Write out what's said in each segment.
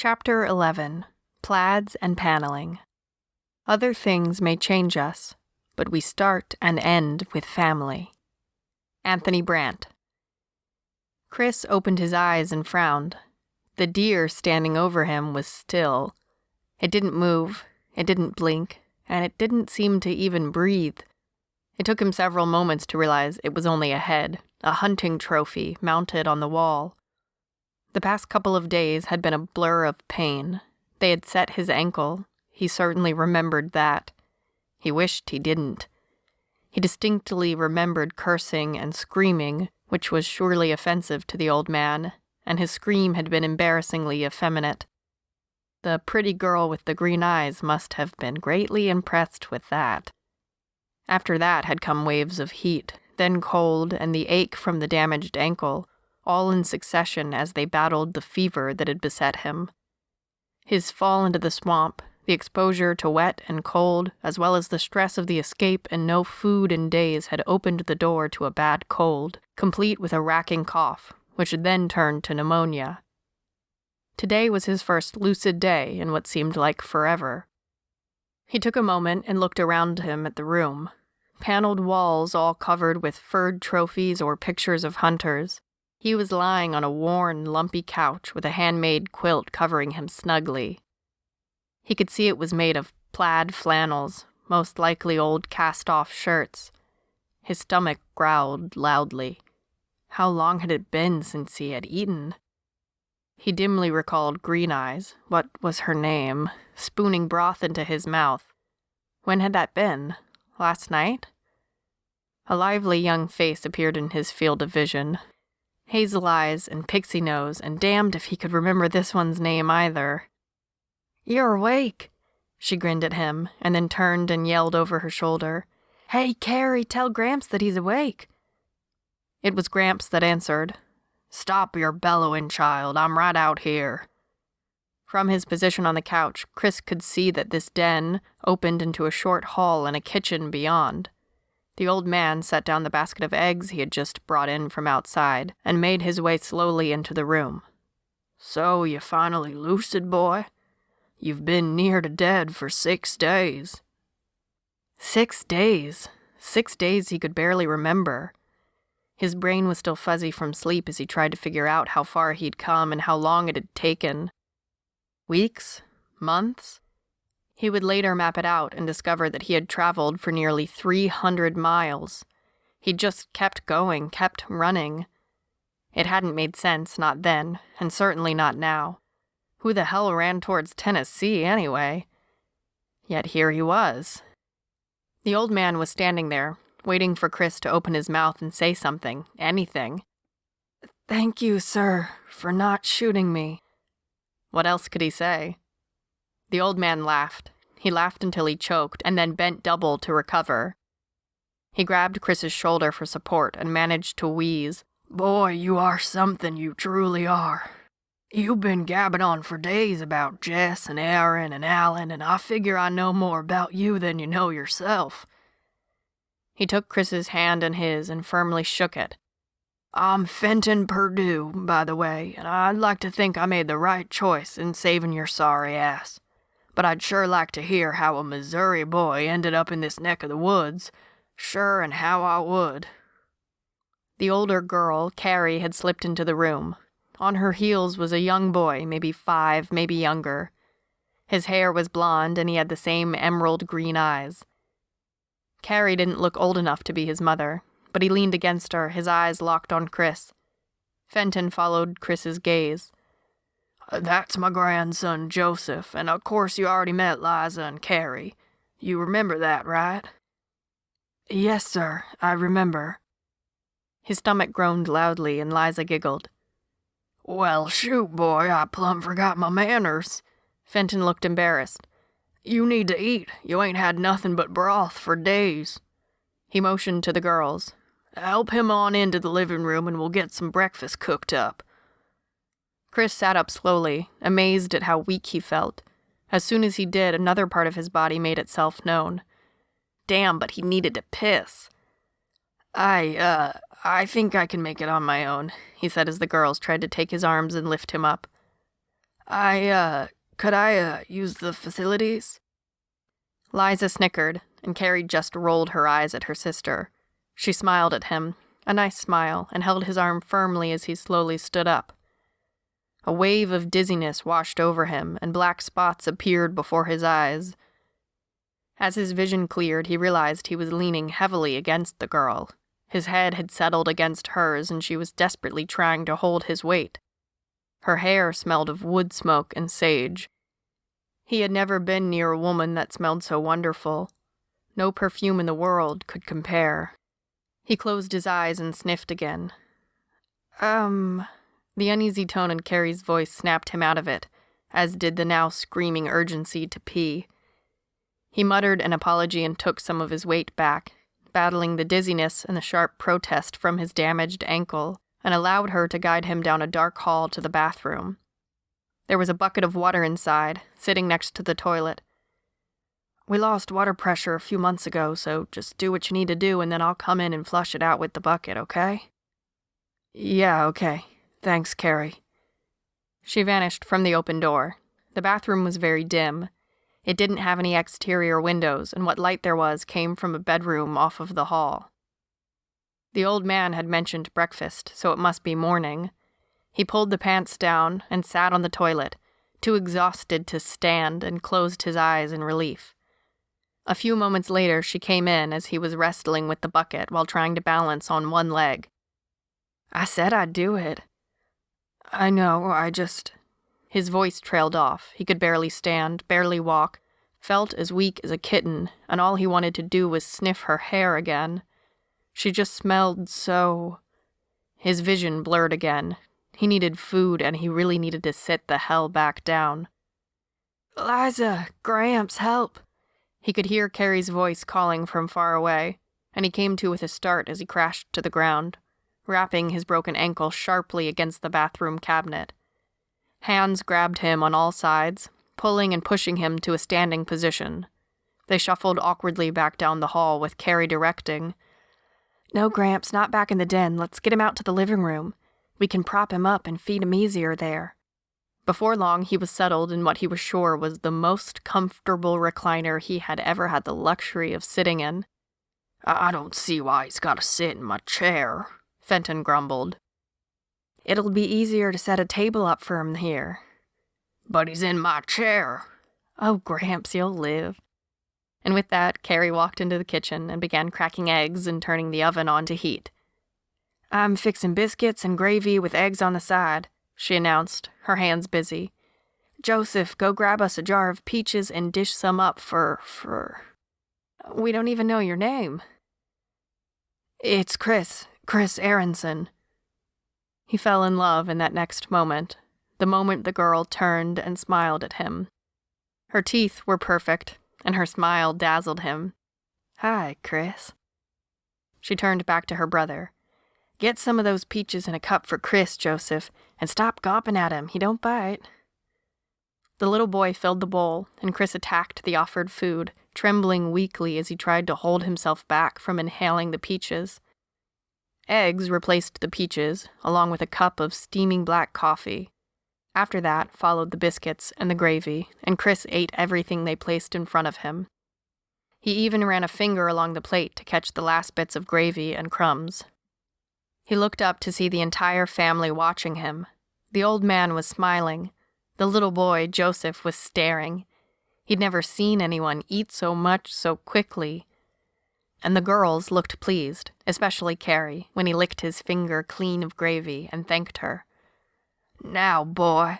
Chapter 11. Plaids and Paneling. Other things may change us, but we start and end with family. Anthony Brandt. Chris opened his eyes and frowned. The deer standing over him was still. It didn't move, it didn't blink, and it didn't seem to even breathe. It took him several moments to realize it was only a head, a hunting trophy mounted on the wall. The past couple of days had been a blur of pain. They had set his ankle. He certainly remembered that. He wished he didn't. He distinctly remembered cursing and screaming, which was surely offensive to the old man, and his scream had been embarrassingly effeminate. The pretty girl with the green eyes must have been greatly impressed with that. After that had come waves of heat, then cold, and the ache from the damaged ankle, all in succession as they battled the fever that had beset him. His fall into the swamp, the exposure to wet and cold, as well as the stress of the escape and no food in days had opened the door to a bad cold, complete with a racking cough, which had then turned to pneumonia. Today was his first lucid day in what seemed like forever. He took a moment and looked around him at the room. Paneled walls all covered with furred trophies or pictures of hunters. He was lying on a worn, lumpy couch with a handmade quilt covering him snugly. He could see it was made of plaid flannels, most likely old cast-off shirts. His stomach growled loudly. How long had it been since he had eaten? He dimly recalled Green Eyes, what was her name, spooning broth into his mouth. When had that been? Last night? A lively young face appeared in his field of vision. Hazel eyes and pixie nose, and damned if he could remember this one's name either. "You're awake," she grinned at him, and then turned and yelled over her shoulder, "Hey, Carrie, tell Gramps that he's awake." It was Gramps that answered, "Stop your bellowing, child, I'm right out here." From his position on the couch, Chris could see that this den opened into a short hall and a kitchen beyond. The old man set down the basket of eggs he had just brought in from outside and made his way slowly into the room. "So you finally lucid, boy? You've been near to dead for 6 days. 6 days. 6 days he could barely remember. His brain was still fuzzy from sleep as he tried to figure out how far he'd come and how long it had taken. Weeks? Months? He would later map it out and discover that he had traveled for nearly 300 miles. He'd just kept going, kept running. It hadn't made sense, not then, and certainly not now. Who the hell ran towards Tennessee, anyway? Yet here he was. The old man was standing there, waiting for Chris to open his mouth and say something, anything. "Thank you, sir, for not shooting me." What else could he say? The old man laughed. He laughed until he choked, and then bent double to recover. He grabbed Chris's shoulder for support and managed to wheeze. "Boy, you are something, you truly are. You've been gabbing on for days about Jess and Aaron and Alan, and I figure I know more about you than you know yourself." He took Chris's hand in his and firmly shook it. "I'm Fenton Perdue, by the way, and I'd like to think I made the right choice in saving your sorry ass. But I'd sure like to hear how a Missouri boy ended up in this neck of the woods. Sure, and how I would." The older girl, Carrie, had slipped into the room. On her heels was a young boy, maybe 5, maybe younger. His hair was blonde, and he had the same emerald green eyes. Carrie didn't look old enough to be his mother, but he leaned against her, his eyes locked on Chris. Fenton followed Chris's gaze. "That's my grandson, Joseph, and of course you already met Liza and Carrie. You remember that, right?" "Yes, sir, I remember." His stomach groaned loudly, and Liza giggled. "Well, shoot, boy, I plumb forgot my manners." Fenton looked embarrassed. "You need to eat. You ain't had nothing but broth for days." He motioned to the girls. "Help him on into the living room and we'll get some breakfast cooked up." Chris sat up slowly, amazed at how weak he felt. As soon as he did, another part of his body made itself known. Damn, but he needed to piss. I think I can make it on my own," he said as the girls tried to take his arms and lift him up. Could I use the facilities? Liza snickered, and Carrie just rolled her eyes at her sister. She smiled at him, a nice smile, and held his arm firmly as he slowly stood up. A wave of dizziness washed over him, and black spots appeared before his eyes. As his vision cleared, he realized he was leaning heavily against the girl. His head had settled against hers, and she was desperately trying to hold his weight. Her hair smelled of wood smoke and sage. He had never been near a woman that smelled so wonderful. No perfume in the world could compare. He closed his eyes and sniffed again. The uneasy tone in Carrie's voice snapped him out of it, as did the now screaming urgency to pee. He muttered an apology and took some of his weight back, battling the dizziness and the sharp protest from his damaged ankle, and allowed her to guide him down a dark hall to the bathroom. There was a bucket of water inside, sitting next to the toilet. We lost water pressure a few months ago, so just do what you need to do and then I'll come in and flush it out with the bucket, okay? Yeah, okay. Thanks, Carrie. She vanished from the open door. The bathroom was very dim. It didn't have any exterior windows, and what light there was came from a bedroom off of the hall. The old man had mentioned breakfast, so it must be morning. He pulled the pants down and sat on the toilet, too exhausted to stand, and closed his eyes in relief. A few moments later, she came in as he was wrestling with the bucket while trying to balance on one leg. I said I'd do it. I know, His voice trailed off. He could barely stand, barely walk, felt as weak as a kitten, and all he wanted to do was sniff her hair again. She just smelled so... His vision blurred again. He needed food, and he really needed to sit the hell back down. Liza, Gramps, help! He could hear Carrie's voice calling from far away, and he came to with a start as he crashed to the ground, rapping his broken ankle sharply against the bathroom cabinet. Hands grabbed him on all sides, pulling and pushing him to a standing position. They shuffled awkwardly back down the hall with Carrie directing. No, Gramps, not back in the den. Let's get him out to the living room. We can prop him up and feed him easier there. Before long, he was settled in what he was sure was the most comfortable recliner he had ever had the luxury of sitting in. I don't see why he's got to sit in my chair, Fenton grumbled. It'll be easier to set a table up for him here. But he's in my chair. Oh, Gramps, you'll live. And with that, Carrie walked into the kitchen and began cracking eggs and turning the oven on to heat. I'm fixing biscuits and gravy with eggs on the side, she announced, her hands busy. Joseph, go grab us a jar of peaches and dish some up for... We don't even know your name. It's Chris Aronson. He fell in love in that next moment, the moment the girl turned and smiled at him. Her teeth were perfect, and her smile dazzled him. Hi, Chris. She turned back to her brother. Get some of those peaches in a cup for Chris, Joseph, and stop gomping at him. He don't bite. The little boy filled the bowl, and Chris attacked the offered food, trembling weakly as he tried to hold himself back from inhaling the peaches. Eggs replaced the peaches, along with a cup of steaming black coffee. After that followed the biscuits and the gravy, and Chris ate everything they placed in front of him. He even ran a finger along the plate to catch the last bits of gravy and crumbs. He looked up to see the entire family watching him. The old man was smiling. The little boy, Joseph, was staring. He'd never seen anyone eat so much so quickly. And the girls looked pleased, especially Carrie, when he licked his finger clean of gravy and thanked her. Now, boy,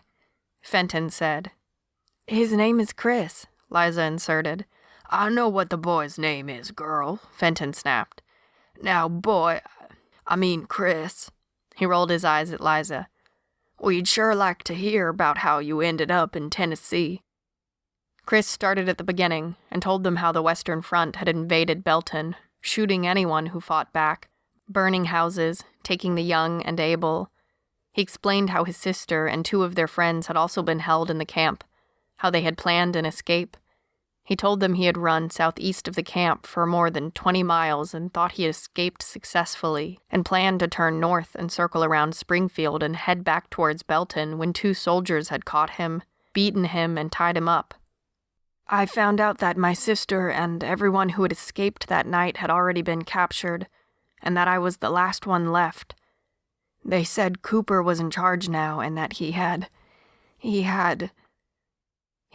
Fenton said. His name is Chris, Liza inserted. I know what the boy's name is, girl, Fenton snapped. Now, boy, Chris. He rolled his eyes at Liza. We'd sure like to hear about how you ended up in Tennessee. Chris started at the beginning and told them how the Western Front had invaded Belton, shooting anyone who fought back, burning houses, taking the young and able. He explained how his sister and two of their friends had also been held in the camp, how they had planned an escape. He told them he had run southeast of the camp for more than 20 miles and thought he had escaped successfully and planned to turn north and circle around Springfield and head back towards Belton when 2 soldiers had caught him, beaten him, and tied him up. I found out that my sister and everyone who had escaped that night had already been captured, and that I was the last one left. They said Cooper was in charge now and that he had... He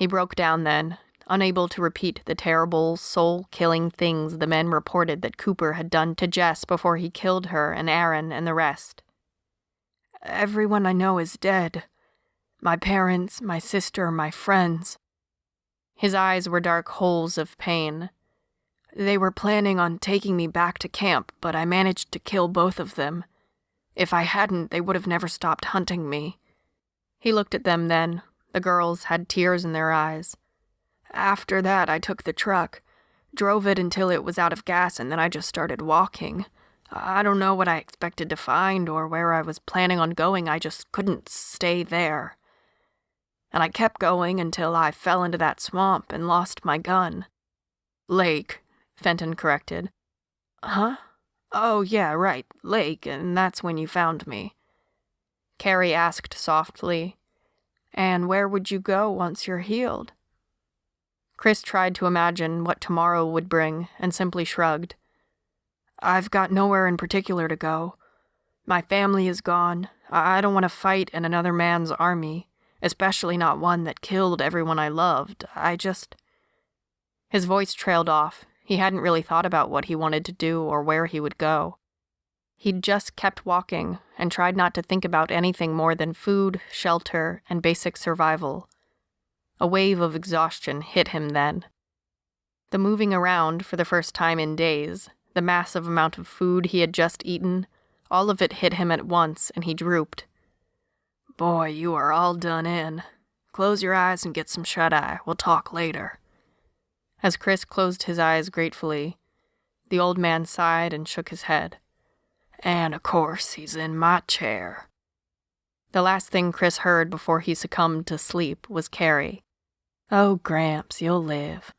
broke down then, unable to repeat the terrible, soul-killing things the men reported that Cooper had done to Jess before he killed her and Aaron and the rest. Everyone I know is dead. My parents, my sister, my friends. His eyes were dark holes of pain. They were planning on taking me back to camp, but I managed to kill both of them. If I hadn't, they would have never stopped hunting me. He looked at them then. The girls had tears in their eyes. After that, I took the truck, drove it until it was out of gas, and then I just started walking. I don't know what I expected to find or where I was planning on going. I just couldn't stay there. And I kept going until I fell into that swamp and lost my gun. Lake, Fenton corrected. Huh? Oh, yeah, right, Lake, and that's when you found me. Carrie asked softly, And where would you go once you're healed? Chris tried to imagine what tomorrow would bring and simply shrugged. I've got nowhere in particular to go. My family is gone. I don't want to fight in another man's army, especially not one that killed everyone I loved. His voice trailed off. He hadn't really thought about what he wanted to do or where he would go. He'd just kept walking and tried not to think about anything more than food, shelter, and basic survival. A wave of exhaustion hit him then. The moving around for the first time in days, the massive amount of food he had just eaten, all of it hit him at once and he drooped. Boy, you are all done in. Close your eyes and get some shut-eye. We'll talk later. As Chris closed his eyes gratefully, the old man sighed and shook his head. And, of course, he's in my chair. The last thing Chris heard before he succumbed to sleep was Carrie. Oh, Gramps, you'll live.